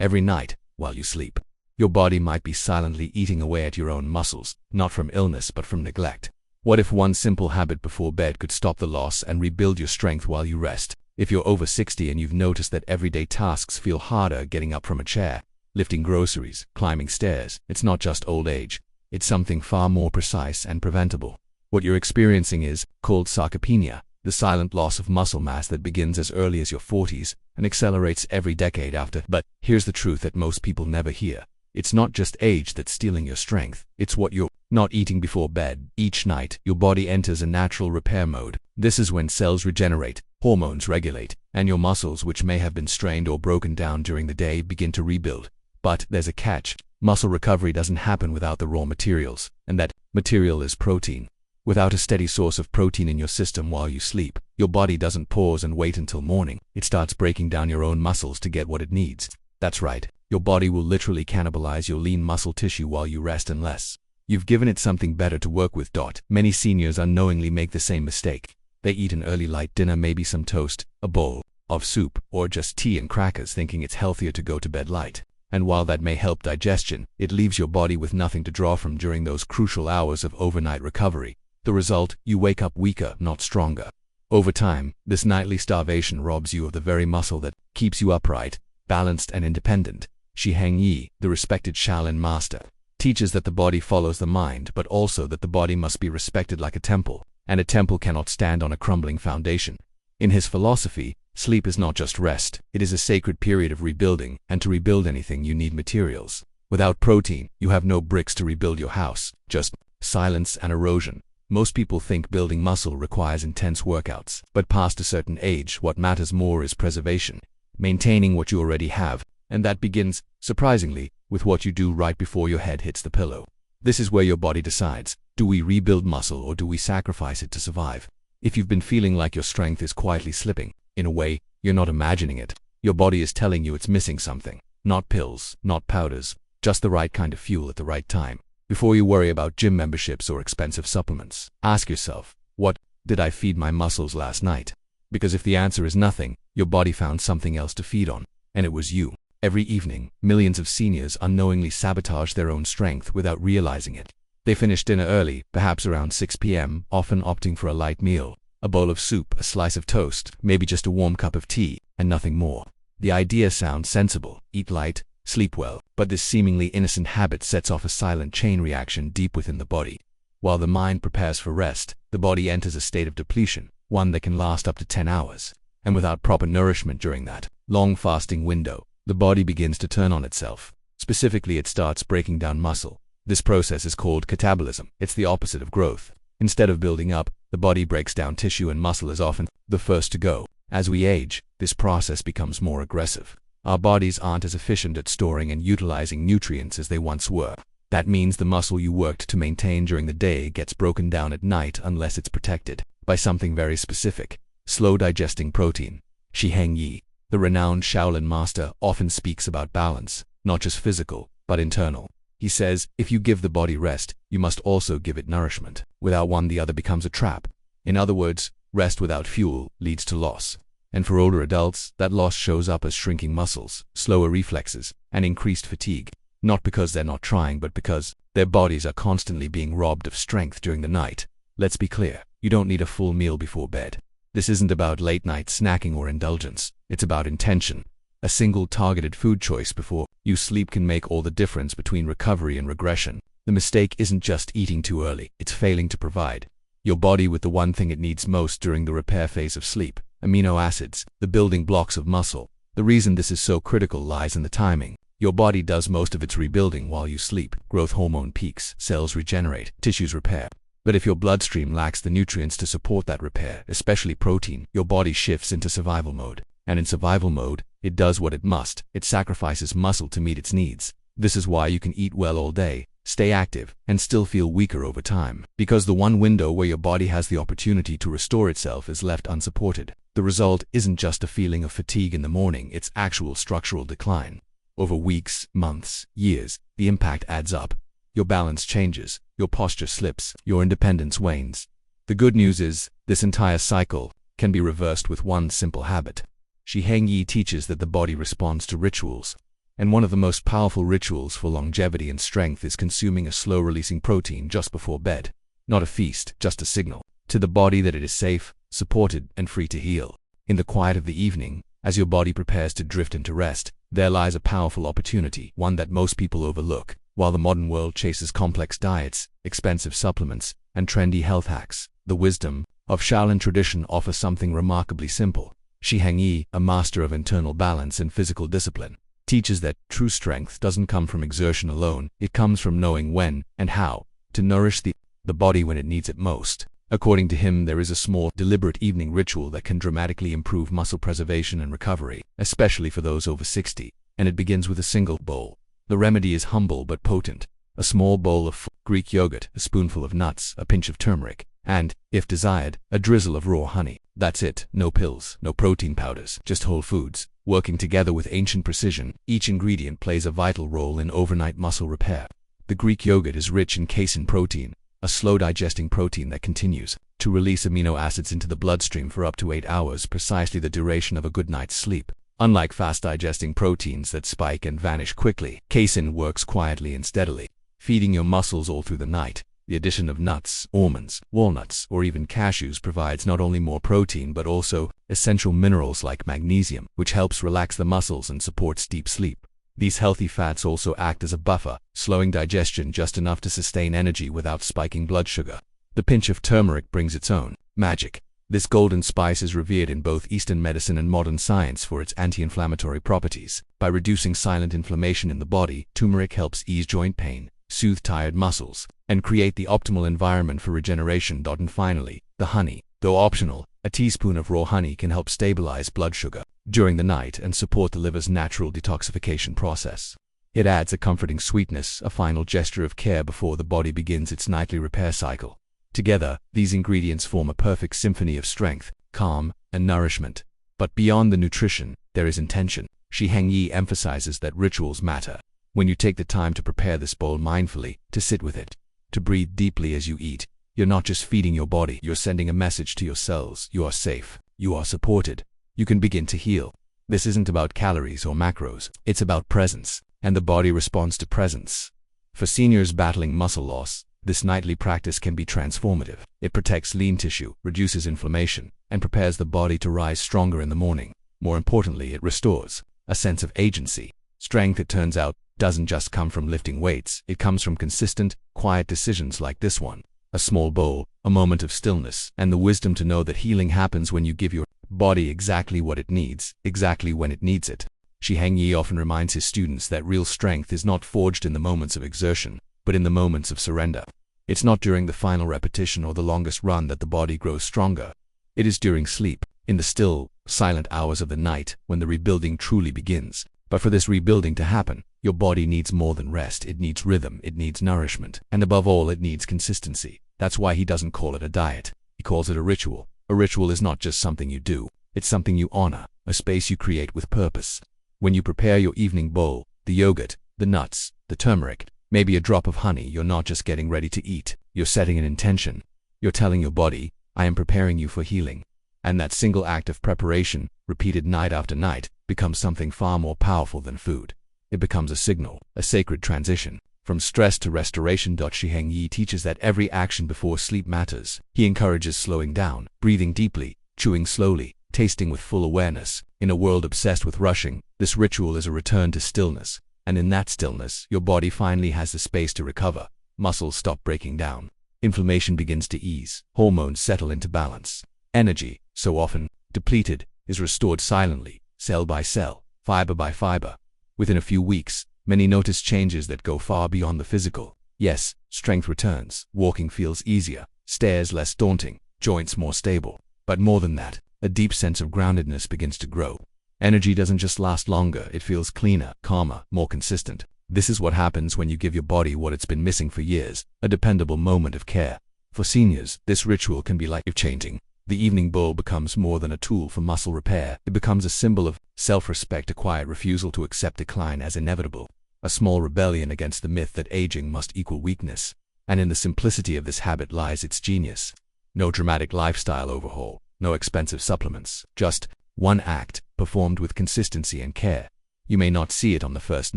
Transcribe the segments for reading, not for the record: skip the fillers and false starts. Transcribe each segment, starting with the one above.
every night, while you sleep. Your body might be silently eating away at your own muscles, not from illness but from neglect. What if one simple habit before bed could stop the loss and rebuild your strength while you rest? If you're over 60 and you've noticed that everyday tasks feel harder, getting up from a chair, lifting groceries, climbing stairs, it's not just old age. It's something far more precise and preventable. What you're experiencing is called sarcopenia, the silent loss of muscle mass that begins as early as your 40s and accelerates every decade after. But here's the truth that most people never hear. It's not just age that's stealing your strength, it's what you're not eating before bed. Each night, your body enters a natural repair mode. This is when cells regenerate, hormones regulate, and your muscles, which may have been strained or broken down during the day, begin to rebuild. But there's a catch. Muscle recovery doesn't happen without the raw materials, and that material is protein. Without a steady source of protein in your system while you sleep, your body doesn't pause and wait until morning. It starts breaking down your own muscles to get what it needs. That's right. Your body will literally cannibalize your lean muscle tissue while you rest unless you've given it something better to work with. Many seniors unknowingly make the same mistake. They eat an early light dinner, maybe some toast, a bowl of soup, or just tea and crackers, thinking it's healthier to go to bed light. And while that may help digestion, it leaves your body with nothing to draw from during those crucial hours of overnight recovery. The result, you wake up weaker, not stronger. Over time, this nightly starvation robs you of the very muscle that keeps you upright, balanced, and independent. SHI HENG, the respected Shaolin master, teaches that the body follows the mind, but also that the body must be respected like a temple, and a temple cannot stand on a crumbling foundation. In his philosophy, sleep is not just rest, it is a sacred period of rebuilding, and to rebuild anything you need materials. Without protein, you have no bricks to rebuild your house, just silence and erosion. Most people think building muscle requires intense workouts, but past a certain age, what matters more is preservation, maintaining what you already have, and that begins, surprisingly, with what you do right before your head hits the pillow. This is where your body decides, do we rebuild muscle or do we sacrifice it to survive? If you've been feeling like your strength is quietly slipping, in a way, you're not imagining it. Your body is telling you it's missing something. Not pills, not powders, just the right kind of fuel at the right time. Before you worry about gym memberships or expensive supplements, ask yourself, what did I feed my muscles last night? Because if the answer is nothing, your body found something else to feed on, and it was you. Every evening, millions of seniors unknowingly sabotage their own strength without realizing it. They finish dinner early, perhaps around 6 p.m., often opting for a light meal, a bowl of soup, a slice of toast, maybe just a warm cup of tea, and nothing more. The idea sounds sensible: eat light, sleep well, but this seemingly innocent habit sets off a silent chain reaction deep within the body. While the mind prepares for rest, the body enters a state of depletion, one that can last up to 10 hours. And without proper nourishment during that long fasting window, the body begins to turn on itself. Specifically, it starts breaking down muscle. This process is called catabolism. It's the opposite of growth. Instead of building up, the body breaks down tissue, and muscle is often the first to go. As we age, this process becomes more aggressive. Our bodies aren't as efficient at storing and utilizing nutrients as they once were. That means the muscle you worked to maintain during the day gets broken down at night unless it's protected by something very specific: slow digesting protein. SHI HENG, the renowned Shaolin master, often speaks about balance, not just physical, but internal. He says, if you give the body rest, you must also give it nourishment. Without one, the other becomes a trap. In other words, rest without fuel leads to loss. And for older adults, that loss shows up as shrinking muscles, slower reflexes, and increased fatigue. Not because they're not trying, but because their bodies are constantly being robbed of strength during the night. Let's be clear, you don't need a full meal before bed. This isn't about late-night snacking or indulgence. It's about intention. A single targeted food choice before you sleep can make all the difference between recovery and regression. The mistake isn't just eating too early, it's failing to provide your body with the one thing it needs most during the repair phase of sleep: amino acids, the building blocks of muscle. The reason this is so critical lies in the timing. Your body does most of its rebuilding while you sleep. Growth hormone peaks, cells regenerate, tissues repair. But if your bloodstream lacks the nutrients to support that repair, especially protein, your body shifts into survival mode. And in survival mode, it does what it must. It sacrifices muscle to meet its needs. This is why you can eat well all day, stay active, and still feel weaker over time. Because the one window where your body has the opportunity to restore itself is left unsupported. The result isn't just a feeling of fatigue in the morning, it's actual structural decline. Over weeks, months, years, the impact adds up. Your balance changes, your posture slips, your independence wanes. The good news is, this entire cycle can be reversed with one simple habit. SHI HENG teaches that the body responds to rituals, And one of the most powerful rituals for longevity and strength is consuming a slow-releasing protein just before bed. Not a feast, just a signal to the body that it is safe, supported, and free to heal. In the quiet of the evening, as your body prepares to drift into rest, there lies a powerful opportunity, one that most people overlook. While the modern world chases complex diets, expensive supplements, and trendy health hacks, the wisdom of Shaolin tradition offers something remarkably simple. SHI HENG, a master of internal balance and physical discipline, teaches that true strength doesn't come from exertion alone, it comes from knowing when and how to nourish the body when it needs it most. According to him, there is a small, deliberate evening ritual that can dramatically improve muscle preservation and recovery, especially for those over 60, and it begins with a single bowl. The remedy is humble but potent. A small bowl of Greek yogurt, a spoonful of nuts, a pinch of turmeric, and, if desired, a drizzle of raw honey. That's it. No pills, no protein powders, just whole foods, working together with ancient precision. Each ingredient plays a vital role in overnight muscle repair. The Greek yogurt is rich in casein protein, a slow-digesting protein that continues to release amino acids into the bloodstream for up to 8 hours, precisely the duration of a good night's sleep. Unlike fast-digesting proteins that spike and vanish quickly, casein works quietly and steadily, feeding your muscles all through the night. The addition of nuts, almonds, walnuts, or even cashews provides not only more protein but also essential minerals like magnesium, which helps relax the muscles and supports deep sleep. These healthy fats also act as a buffer, slowing digestion just enough to sustain energy without spiking blood sugar. The pinch of turmeric brings its own magic. This golden spice is revered in both Eastern medicine and modern science for its anti-inflammatory properties. By reducing silent inflammation in the body, turmeric helps ease joint pain, soothe tired muscles, and create the optimal environment for regeneration. And finally, the honey. Though optional, a teaspoon of raw honey can help stabilize blood sugar during the night and support the liver's natural detoxification process. It adds a comforting sweetness, a final gesture of care before the body begins its nightly repair cycle. Together, these ingredients form a perfect symphony of strength, calm, and nourishment. But beyond the nutrition, there is intention. SHI HENG emphasizes that rituals matter. When you take the time to prepare this bowl mindfully, to sit with it, to breathe deeply as you eat, you're not just feeding your body, you're sending a message to your cells. You are safe, you are supported, you can begin to heal. This isn't about calories or macros, it's about presence, and the body responds to presence. For seniors battling muscle loss, this nightly practice can be transformative. It protects lean tissue, reduces inflammation, and prepares the body to rise stronger in the morning. More importantly, it restores a sense of agency. Strength, it turns out, doesn't just come from lifting weights, it comes from consistent, quiet decisions like this one. A small bowl, a moment of stillness, and the wisdom to know that healing happens when you give your body exactly what it needs, exactly when it needs it. SHI HENG often reminds his students that real strength is not forged in the moments of exertion, but in the moments of surrender. It's not during the final repetition or the longest run that the body grows stronger. It is during sleep, in the still, silent hours of the night, when the rebuilding truly begins. But for this rebuilding to happen, your body needs more than rest. It needs rhythm, it needs nourishment, and above all, it needs consistency. That's why he doesn't call it a diet. He calls it a ritual. A ritual is not just something you do, it's something you honor, a space you create with purpose. When you prepare your evening bowl, the yogurt, the nuts, the turmeric, maybe a drop of honey, you're not just getting ready to eat, you're setting an intention. You're telling your body, I am preparing you for healing. And that single act of preparation, repeated night after night, becomes something far more powerful than food. It becomes a signal, a sacred transition, from stress to restoration. SHI HENG teaches that every action before sleep matters. He encourages slowing down, breathing deeply, chewing slowly, tasting with full awareness. In a world obsessed with rushing, this ritual is a return to stillness. And in that stillness, your body finally has the space to recover. Muscles stop breaking down. Inflammation begins to ease. Hormones settle into balance. Energy, so often depleted, is restored silently, cell by cell, fiber by fiber. Within a few weeks, many notice changes that go far beyond the physical. Yes, strength returns, walking feels easier, stairs less daunting, joints more stable. But more than that, a deep sense of groundedness begins to grow. Energy doesn't just last longer, it feels cleaner, calmer, more consistent. This is what happens when you give your body what it's been missing for years, a dependable moment of care. For seniors, this ritual can be life-changing. The evening bowl becomes more than a tool for muscle repair. It becomes a symbol of self-respect, a quiet refusal to accept decline as inevitable, a small rebellion against the myth that aging must equal weakness. And in the simplicity of this habit lies its genius. No dramatic lifestyle overhaul, no expensive supplements, just one act, performed with consistency and care. You may not see it on the first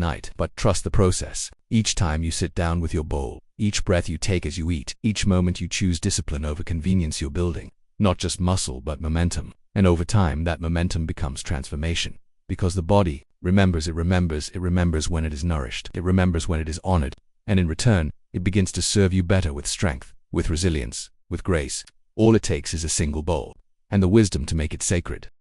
night, but trust the process. Each time you sit down with your bowl, each breath you take as you eat, each moment you choose discipline over convenience, you're building not just muscle but momentum. And over time, that momentum becomes transformation. Because the body remembers when it is nourished, it remembers when it is honored, and in return, it begins to serve you better with strength, with resilience, with grace. All it takes is a single bowl, and the wisdom to make it sacred.